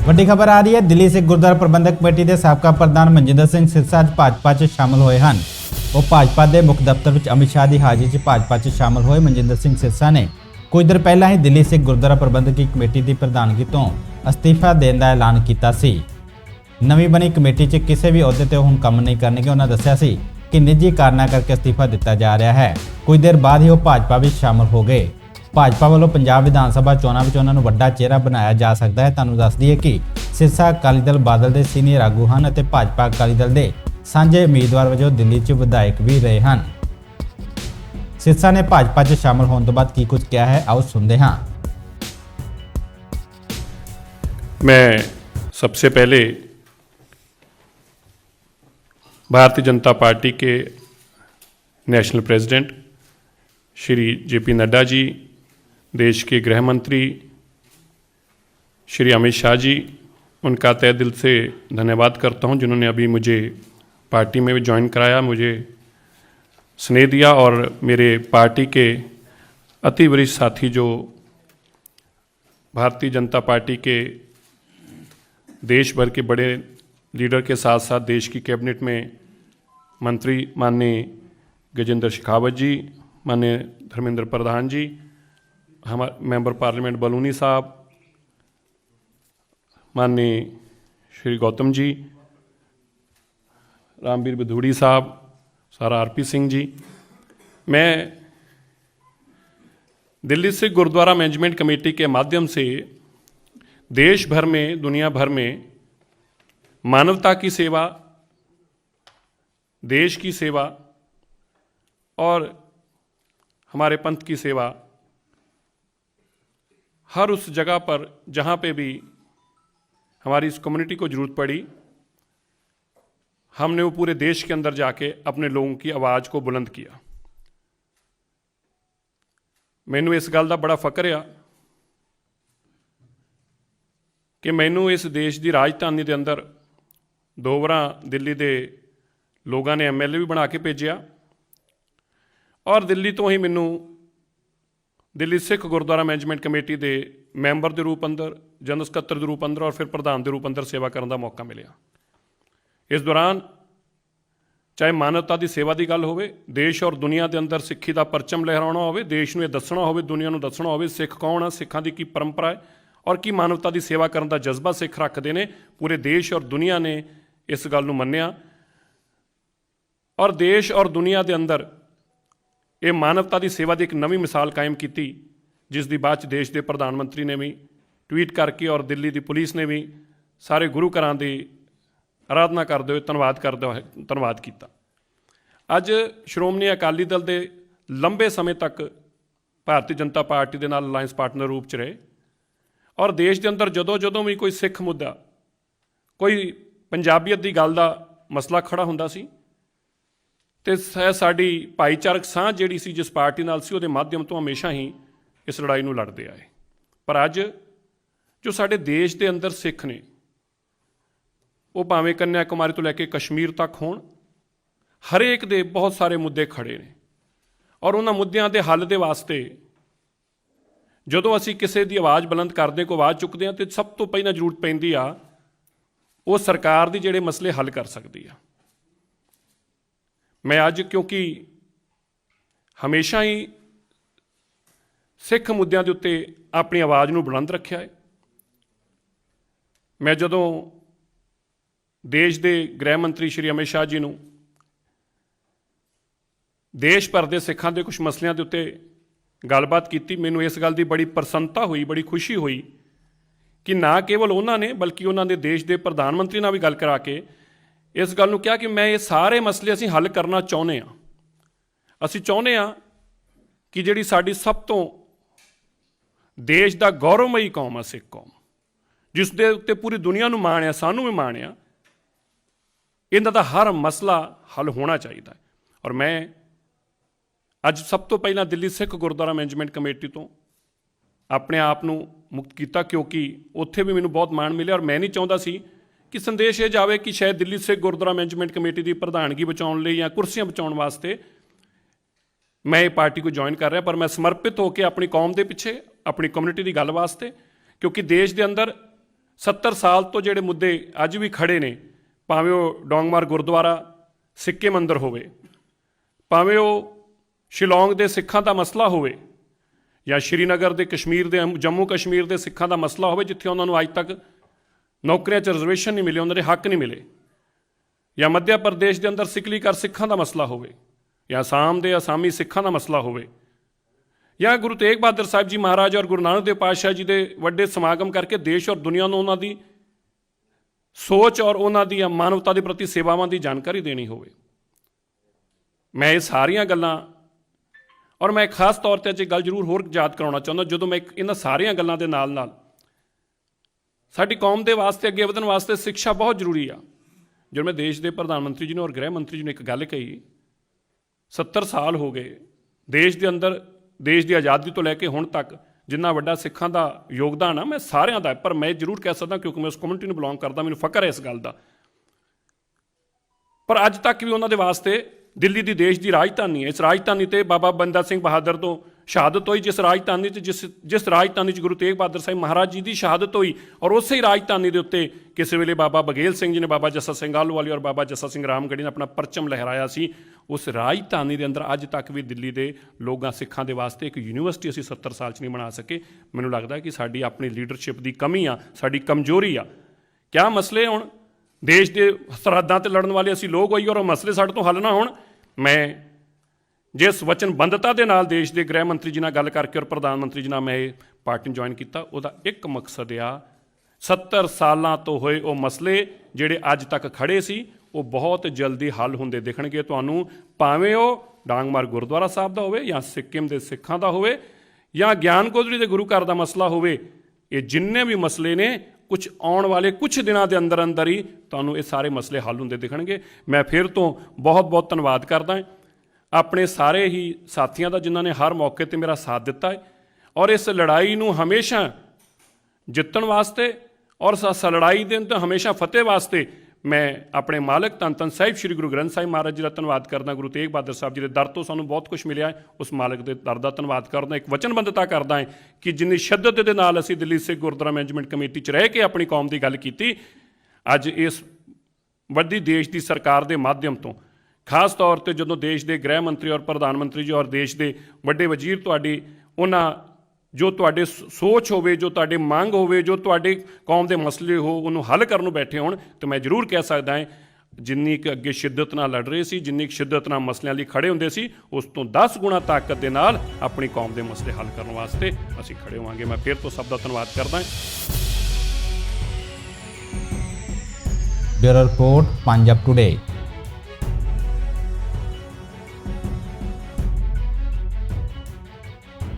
ਵੱਡੀ ਖਬਰ ਆ ਰਹੀ ਹੈ। ਦਿੱਲੀ ਸਿੱਖ ਗੁਰਦੁਆਰਾ ਪ੍ਰਬੰਧਕ ਕਮੇਟੀ ਦੇ ਸਾਬਕਾ ਪ੍ਰਧਾਨ ਮਨਜਿੰਦਰ ਸਿੰਘ ਸਿਰਸਾ ਅੱਜ ਭਾਜਪਾ 'ਚ ਸ਼ਾਮਲ ਹੋਏ ਹਨ। ਉਹ ਭਾਜਪਾ ਦੇ ਮੁੱਖ ਦਫ਼ਤਰ ਵਿੱਚ ਅਮਿਤ ਸ਼ਾਹ ਦੀ ਹਾਜ਼ਰੀ 'ਚ ਭਾਜਪਾ 'ਚ ਸ਼ਾਮਲ ਹੋਏ। ਮਨਜਿੰਦਰ ਸਿੰਘ ਸਿਰਸਾ ਨੇ ਕੁਝ ਦਿਨ ਪਹਿਲਾਂ ਹੀ ਦਿੱਲੀ ਸਿੱਖ ਗੁਰਦੁਆਰਾ ਪ੍ਰਬੰਧਕੀ ਕਮੇਟੀ ਦੀ ਪ੍ਰਧਾਨਗੀ ਤੋਂ ਅਸਤੀਫਾ ਦੇਣ ਦਾ ਐਲਾਨ ਕੀਤਾ ਸੀ। ਨਵੀਂ ਬਣੀ ਕਮੇਟੀ 'ਚ ਕਿਸੇ ਵੀ ਅਹੁਦੇ ਤੇ ਹੁਣ ਕੰਮ ਨਹੀਂ ਕਰਨਗੇ। ਉਹਨਾਂ ਦੱਸਿਆ ਸੀ ਕਿ ਨਿੱਜੀ ਕਾਰਨਾਂ ਕਰਕੇ ਅਸਤੀਫਾ ਦਿੱਤਾ ਜਾ ਰਿਹਾ ਹੈ। ਕੁਝ ਦੇਰ ਬਾਅਦ ਹੀ ਉਹ ਭਾਜਪਾ ਵਿੱਚ ਸ਼ਾਮਲ ਹੋ ਗਏ। ਭਾਜਪਾ ਵੱਲੋਂ ਪੰਜਾਬ ਵਿਧਾਨ ਸਭਾ ਚੋਣਾਂ ਵਿੱਚ ਉਹਨਾਂ ਨੂੰ ਵੱਡਾ ਚਿਹਰਾ ਬਣਾਇਆ ਜਾ ਸਕਦਾ ਹੈ। ਤੁਹਾਨੂੰ ਦੱਸ ਦਈਏ ਕਿ ਸਿਰਸਾ ਅਕਾਲੀ ਦਲ ਬਾਦਲ ਦੇ ਸੀਨੀਅਰ ਆਗੂ ਹਨ ਅਤੇ ਭਾਜਪਾ ਅਕਾਲੀ ਦਲ ਦੇ ਸਾਂਝੇ ਉਮੀਦਵਾਰ ਵਜੋਂ ਦਿੱਲੀ 'ਚ ਵਿਧਾਇਕ ਵੀ ਰਹੇ ਹਨ। ਸਿਰਸਾ ਨੇ ਭਾਜਪਾ 'ਚ ਸ਼ਾਮਲ ਹੋਣ ਤੋਂ ਬਾਅਦ ਕੀ ਕੁਝ ਕਿਹਾ ਹੈ, ਆਓ ਸੁਣਦੇ ਹਾਂ। मैं सबसे पहले भारतीय जनता पार्टी के national president Shri JP Nadda ji, देश के गृह मंत्री श्री अमित शाह जी, उनका तहे दिल से धन्यवाद करता हूं जिन्होंने अभी मुझे पार्टी में ज्वाइन कराया, मुझे स्नेह दिया। और मेरे पार्टी के अति वरिष्ठ साथी जो भारतीय जनता पार्टी के देश भर के बड़े लीडर के साथ साथ देश की कैबिनेट में मंत्री माननीय गजेंद्र शेखावत जी, माननीय धर्मेंद्र प्रधान जी, हमारे मेंबर पार्लियामेंट बलूनी साहब, माननीय श्री गौतम जी, रामवीर बधूड़ी साहब, सारा RP सिंह जी, मैं दिल्ली से गुरुद्वारा मैनेजमेंट कमेटी के माध्यम से देश भर में, दुनिया भर में मानवता की सेवा, देश की सेवा और हमारे पंथ की सेवा, हर उस जगह पर जहाँ पे भी हमारी इस कम्युनिटी को ज़रूरत पड़ी, हमने वो पूरे देश के अंदर जाके अपने लोगों की आवाज़ को बुलंद किया। मैनू इस गल का बड़ा फकर आ कि मैनू इस देश की राजधानी के अंदर 2 बार दिल्ली के लोगों ने MLA भी बना के भेजा और दिल्ली तो ही मैनू दिल्ली सिख गुरुद्वारा मैनेजमेंट कमेटी के मैंबर के रूप अंदर, जनरल सकत्तर के रूप अंदर और फिर प्रधान के रूप अंदर सेवा करने का मौका मिला। इस दौरान चाहे मानवता की सेवा की गल होवे, देश और दुनिया के अंदर सिक्खी का परचम लहराना होवे, देश में दसना होवे, दुनिया में दसना होवे सिख कौन है, सिखां की परंपरा है और की मानवता की सेवा करने का जज्बा सिख रखते हैं। पूरे देश और दुनिया ने इस गल नूं मन्निया और देश और दुनिया के अंदर ये मानवता की सेवा की एक नवी मिसाल कायम की, जिस दी बाद देश के प्रधानमंत्री ने भी ट्वीट करके और दिल्ली की पुलिस ने भी सारे गुरु घरां की आराधना करते हुए धन्यवाद किया। अज श्रोमणी अकाली दल के लंबे समय तक भारतीय जनता पार्टी के नाल अलायंस पार्टनर रूप च रहे और देश के अंदर जदों भी कोई सिख मुद्दा, कोई पंजाबीयत की गल का मसला खड़ा हुंदा सी ते साडी भाईचारक साँझ जिहड़ी सी जिस पार्टी नाल सी उहदे माध्यम तो हमेशा ही इस लड़ाई नूं लड़दे आए। पर अज जो साडे देश के अंदर सिख ने वो भावें कन्याकुमारी तो लैके कश्मीर तक होण, हरेक दे बहुत सारे मुद्दे खड़े ने और उन्हां मुद्दिआं दे हल दे वास्ते जदों असीं किसी की आवाज़ बुलंद करदे, कोई आवाज़ चुकदे हां, तो सब तो पहलां जरूरत पैंदी आ वो सरकार दी जिहड़े मसले हल कर सकदी आ। मैं अज क्योंकि हमेशा ही सिख मुद्दों के उत्ते अपनी आवाज़ नूं बुलंद रखिया है। मैं जदों देश के गृह मंत्री श्री अमित शाह जी नूं देश भर के सिखां के कुछ मसलों के उत्ते गलबात की, मैनूं इस गल की बड़ी प्रसन्नता हुई, बड़ी खुशी हुई कि ना केवल उन्होंने बल्कि उन्होंने देश के प्रधानमंत्री नाल भी गल करा के इस गल नूं कहा कि मैं ये सारे मसले असीं हल करना चाहुंदे हां। असीं चाहुंदे हां कि जिहड़ी साडी सब तो देश का गौरवमयी कौम आ सिख कौम, जिस दे उत्ते पूरी दुनिया नूं माण आ, सानूं भी माण आ, इन्हां दा हर मसला हल होना चाहिए। और मैं अज सब तो पहला दिल्ली सिख गुरुद्वारा मैनेजमेंट कमेटी तो अपने आप नूं मुक्त किया क्योंकि उत्थे भी मैनूं बहुत माण मिले और मैं नहीं चाहुंदा सी कि संदेश ये जाए कि शायद दिल्ली सिख गुरुद्वारा मैनेजमेंट कमेटी की प्रधानगी बचाने लई या कुर्सियां बचाने वास्ते मैं ये पार्टी को ज्वाइन कर रहा, पर मैं समर्पित होकर अपनी कौम के पिछे, अपनी कम्युनिटी की गल वास्ते, क्योंकि देश के अंदर 70 ਸਾਲ ਤੋਂ ਜਿਹੜੇ ਮੁੱਦੇ ਅੱਜ ਵੀ ਖੜੇ ਨੇ, ਭਾਵੇਂ ਉਹ ਡੋਂਗਮਾਰ ਗੁਰਦੁਆਰਾ ਸਿੱਕੇ ਮੰਦਰ ਹੋਵੇ, ਭਾਵੇਂ ਉਹ ਸ਼ਿਲੌਂਗ ਦੇ ਸਿੱਖਾਂ ਦਾ ਮਸਲਾ ਹੋਵੇ, ਜਾਂ ਸ਼੍ਰੀਨਗਰ ਦੇ ਕਸ਼ਮੀਰ ਦੇ ਜੰਮੂ ਕਸ਼ਮੀਰ ਦੇ ਸਿੱਖਾਂ ਦਾ ਮਸਲਾ ਹੋਵੇ, ਜਿੱਥੇ ਉਹਨਾਂ ਨੂੰ ਅੱਜ ਤੱਕ ਨੌਕਰੀਆਂ 'ਚ ਰਿਜ਼ਰਵੇਸ਼ਨ ਨਹੀਂ ਮਿਲੇ, ਉਹਨਾਂ ਦੇ ਹੱਕ ਨਹੀਂ ਮਿਲੇ, ਜਾਂ ਮੱਧ ਪ੍ਰਦੇਸ਼ ਦੇ ਅੰਦਰ ਸਿਕਲੀ ਕਰ ਸਿੱਖਾਂ ਦਾ ਮਸਲਾ ਹੋਵੇ, ਜਾਂ ਅਸਾਮ ਦੇ ਅਸਾਮੀ ਸਿੱਖਾਂ ਦਾ ਮਸਲਾ ਹੋਵੇ, ਜਾਂ ਗੁਰੂ ਤੇਗ ਬਹਾਦਰ ਸਾਹਿਬ ਜੀ ਮਹਾਰਾਜ ਔਰ ਗੁਰੂ ਨਾਨਕ ਦੇਵ ਪਾਤਸ਼ਾਹ ਜੀ ਦੇ ਵੱਡੇ ਸਮਾਗਮ ਕਰਕੇ ਦੇਸ਼ ਔਰ ਦੁਨੀਆ ਨੂੰ ਉਹਨਾਂ ਦੀ ਸੋਚ ਔਰ ਉਹਨਾਂ ਦੀ ਮਾਨਵਤਾ ਦੇ ਪ੍ਰਤੀ ਸੇਵਾਵਾਂ ਦੀ ਜਾਣਕਾਰੀ ਦੇਣੀ ਹੋਵੇ। ਮੈਂ ਇਹ ਸਾਰੀਆਂ ਗੱਲਾਂ, ਔਰ ਮੈਂ ਖਾਸ ਤੌਰ 'ਤੇ ਅੱਜ ਇਹ ਗੱਲ ਜ਼ਰੂਰ ਹੋਰ ਯਾਦ ਕਰਾਉਣਾ ਚਾਹੁੰਦਾ, ਜਦੋਂ ਮੈਂ ਇਹਨਾਂ ਸਾਰੀਆਂ ਗੱਲਾਂ ਦੇ ਨਾਲ ਨਾਲ ਸਾਡੀ ਕੌਮ ਦੇ ਵਾਸਤੇ ਅੱਗੇ ਵਧਣ ਵਾਸਤੇ ਸਿੱਖਿਆ ਬਹੁਤ ਜ਼ਰੂਰੀ ਆ। ਜਦੋਂ ਮੈਂ ਦੇਸ਼ ਦੇ ਪ੍ਰਧਾਨ ਮੰਤਰੀ ਜੀ ਨੂੰ ਔਰ ਗ੍ਰਹਿ ਮੰਤਰੀ ਜੀ ਨੂੰ ਇੱਕ ਗੱਲ ਕਹੀ, 70 ਸਾਲ ਹੋ ਗਏ ਦੇਸ਼ ਦੇ ਅੰਦਰ, ਦੇਸ਼ ਦੀ ਆਜ਼ਾਦੀ ਤੋਂ ਲੈ ਕੇ ਹੁਣ ਤੱਕ ਜਿੰਨਾ ਵੱਡਾ ਸਿੱਖਾਂ ਦਾ ਯੋਗਦਾਨ ਆ, ਮੈਂ ਸਾਰਿਆਂ ਦਾ, ਪਰ ਮੈਂ ਜ਼ਰੂਰ ਕਹਿ ਸਕਦਾ ਕਿਉਂਕਿ ਮੈਂ ਉਸ ਕਮਿਊਨਿਟੀ ਨੂੰ ਬਿਲੋਂਗ ਕਰਦਾ, ਮੈਨੂੰ ਫਖਰ ਹੈ ਇਸ ਗੱਲ ਦਾ। ਪਰ ਅੱਜ ਤੱਕ ਵੀ ਉਹਨਾਂ ਦੇ ਵਾਸਤੇ ਦਿੱਲੀ ਦੀ ਦੇਸ਼ ਦੀ ਰਾਜਧਾਨੀ ਹੈ, ਇਸ ਰਾਜਧਾਨੀ 'ਤੇ ਬਾਬਾ ਬੰਦਾ ਸਿੰਘ ਬਹਾਦਰ ਤੋਂ ਸ਼ਹਾਦਤ ਹੋਈ, ਜਿਸ ਰਾਜਧਾਨੀ 'ਚ ਜਿਸ ਰਾਜਧਾਨੀ 'ਚ ਗੁਰੂ ਤੇਗ ਬਹਾਦਰ ਸਾਹਿਬ ਮਹਾਰਾਜ ਜੀ ਦੀ ਸ਼ਹਾਦਤ ਹੋਈ, ਔਰ ਉਸੇ ਹੀ ਰਾਜਧਾਨੀ ਦੇ ਉੱਤੇ ਕਿਸੇ ਵੇਲੇ ਬਾਬਾ ਬਘੇਲ ਸਿੰਘ ਜੀ ਨੇ, ਬਾਬਾ ਜੱਸਾ ਸਿੰਘ ਆਹਲੂਵਾਲੀਆ ਔਰ ਬਾਬਾ ਜੱਸਾ ਸਿੰਘ ਰਾਮਗੜ੍ਹੀ ਨੇ ਆਪਣਾ ਪਰਚਮ ਲਹਿਰਾਇਆ ਸੀ। ਉਸ ਰਾਜਧਾਨੀ ਦੇ ਅੰਦਰ ਅੱਜ ਤੱਕ ਵੀ ਦਿੱਲੀ ਦੇ ਲੋਕਾਂ ਸਿੱਖਾਂ ਦੇ ਵਾਸਤੇ ਇੱਕ ਯੂਨੀਵਰਸਿਟੀ ਅਸੀਂ 70 ਸਾਲ 'ਚ ਨਹੀਂ ਬਣਾ ਸਕੇ। ਮੈਨੂੰ ਲੱਗਦਾ ਕਿ ਸਾਡੀ ਆਪਣੀ ਲੀਡਰਸ਼ਿਪ ਦੀ ਕਮੀ ਆ, ਸਾਡੀ ਕਮਜ਼ੋਰੀ ਆ। ਕਿਆ ਮਸਲੇ ਹੁਣ ਦੇਸ਼ ਦੇ ਸਰਹੱਦਾਂ 'ਤੇ ਲੜਨ ਵਾਲੇ ਅਸੀਂ ਲੋਕ ਹੋਈ ਔਰ ਉਹ ਮਸਲੇ ਸਾਡੇ ਤੋਂ ਹੱਲ ਨਾ ਹੋਣ। ਮੈਂ ਜਿਸ ਵਚਨਬੰਧਤਾ ਦੇ ਨਾਲ ਦੇਸ਼ ਦੇ ਗ੍ਰਹਿ ਮੰਤਰੀ ਜੀ ਨਾਲ ਗੱਲ ਕਰਕੇ ਔਰ ਪ੍ਰਧਾਨ ਮੰਤਰੀ ਜੀ ਨਾਲ ਮੈਂ ਇਹ ਪਾਰਟੀ ਨੂੰ ਜੁਆਇਨ ਕੀਤਾ, ਉਹਦਾ ਇੱਕ ਮਕਸਦ ਆ 70 ਸਾਲਾਂ ਤੋਂ ਹੋਏ ਉਹ ਮਸਲੇ ਜਿਹੜੇ ਅੱਜ ਤੱਕ ਖੜੇ ਸੀ, ਉਹ ਬਹੁਤ ਜਲਦੀ ਹੱਲ ਹੁੰਦੇ ਦਿਖਣਗੇ ਤੁਹਾਨੂੰ, ਭਾਵੇਂ ਉਹ ਡਾਂਗਮਾਰ ਗੁਰਦੁਆਰਾ ਸਾਹਿਬ ਦਾ ਹੋਵੇ, ਜਾਂ ਸਿੱਕਿਮ ਦੇ ਸਿੱਖਾਂ ਦਾ ਹੋਵੇ, ਜਾਂ ਗਿਆਨ ਗੋਦੜੀ ਦੇ ਗੁਰੂ ਘਰ ਦਾ ਮਸਲਾ ਹੋਵੇ। ਇਹ ਜਿੰਨੇ ਵੀ ਮਸਲੇ ਨੇ, ਕੁਝ ਆਉਣ ਵਾਲੇ ਕੁਝ ਦਿਨਾਂ ਦੇ ਅੰਦਰ ਅੰਦਰ ਹੀ ਤੁਹਾਨੂੰ ਇਹ ਸਾਰੇ ਮਸਲੇ ਹੱਲ ਹੁੰਦੇ ਦਿਖਣਗੇ। ਮੈਂ ਫਿਰ ਤੋਂ ਬਹੁਤ ਬਹੁਤ ਧੰਨਵਾਦ ਕਰਦਾ ਆਪਣੇ ਸਾਰੇ ਹੀ ਸਾਥੀਆਂ ਦਾ, ਜਿਨ੍ਹਾਂ ਨੇ ਹਰ ਮੌਕੇ 'ਤੇ ਮੇਰਾ ਸਾਥ ਦਿੱਤਾ ਹੈ, ਔਰ ਇਸ ਲੜਾਈ ਨੂੰ ਹਮੇਸ਼ਾ ਜਿੱਤਣ ਵਾਸਤੇ ਔਰ ਇਸ ਲੜਾਈ ਦੇ ਅੰਦਰ ਹਮੇਸ਼ਾ ਫਤਿਹ ਵਾਸਤੇ ਮੈਂ ਆਪਣੇ ਮਾਲਕ ਧੰਨ ਧੰਨ ਸਾਹਿਬ ਸ਼੍ਰੀ ਗੁਰੂ ਗ੍ਰੰਥ ਸਾਹਿਬ ਮਹਾਰਾਜ ਜੀ ਦਾ ਧੰਨਵਾਦ ਕਰਦਾ। ਗੁਰੂ ਤੇਗ ਬਹਾਦਰ ਸਾਹਿਬ ਜੀ ਦੇ ਦਰ ਤੋਂ ਸਾਨੂੰ ਬਹੁਤ ਕੁਝ ਮਿਲਿਆ ਹੈ, ਉਸ ਮਾਲਕ ਦੇ ਦਰ ਦਾ ਧੰਨਵਾਦ ਕਰਦਾ। ਇੱਕ ਵਚਨਬੱਧਤਾ ਕਰਦਾ ਹੈ ਕਿ ਜਿੰਨੀ ਸ਼ਿੱਦਤ ਦੇ ਨਾਲ ਅਸੀਂ ਦਿੱਲੀ ਸਿੱਖ ਗੁਰਦੁਆਰਾ ਮੈਨੇਜਮੈਂਟ ਕਮੇਟੀ 'ਚ ਰਹਿ ਕੇ ਆਪਣੀ ਕੌਮ ਦੀ ਗੱਲ ਕੀਤੀ, ਅੱਜ ਇਸ ਵੱਡੀ ਦੇਸ਼ ਦੀ ਸਰਕਾਰ ਦੇ ਮਾਧਿਅਮ ਤੋਂ, ਖਾਸ ਤੌਰ 'ਤੇ ਜਦੋਂ ਦੇਸ਼ ਦੇ ਗ੍ਰਹਿ ਮੰਤਰੀ ਔਰ ਪ੍ਰਧਾਨ ਮੰਤਰੀ ਜੀ ਔਰ ਦੇਸ਼ ਦੇ ਵੱਡੇ ਵਜ਼ੀਰ ਤੁਹਾਡੀ, ਉਹਨਾਂ ਜੋ ਤੁਹਾਡੇ ਸੋਚ ਹੋਵੇ, ਜੋ ਤੁਹਾਡੇ ਮੰਗ ਹੋਵੇ, ਜੋ ਤੁਹਾਡੇ ਕੌਮ ਦੇ ਮਸਲੇ ਹੋ, ਉਹਨੂੰ ਹੱਲ ਕਰਨ ਨੂੰ ਬੈਠੇ ਹੋਣ, ਤਾਂ ਮੈਂ ਜ਼ਰੂਰ ਕਹਿ ਸਕਦਾ ਹਾਂ ਜਿੰਨੀ ਕੁ ਅੱਗੇ ਸ਼ਿੱਦਤ ਨਾਲ ਲੜ ਰਹੇ ਸੀ, ਜਿੰਨੀ ਕੁ ਸ਼ਿੱਦਤ ਨਾਲ ਮਸਲਿਆਂ ਲਈ ਖੜੇ ਹੁੰਦੇ ਸੀ, ਉਸ ਤੋਂ 10 ਗੁਣਾ ਤਾਕਤ ਦੇ ਨਾਲ ਆਪਣੀ ਕੌਮ ਦੇ ਮਸਲੇ ਹੱਲ ਕਰਨ ਵਾਸਤੇ ਅਸੀਂ ਖੜੇ ਹੋਵਾਂਗੇ। ਮੈਂ ਫਿਰ ਤੋਂ ਸਭ ਦਾ ਧੰਨਵਾਦ ਕਰਦਾ। Bureau report, Punjab today.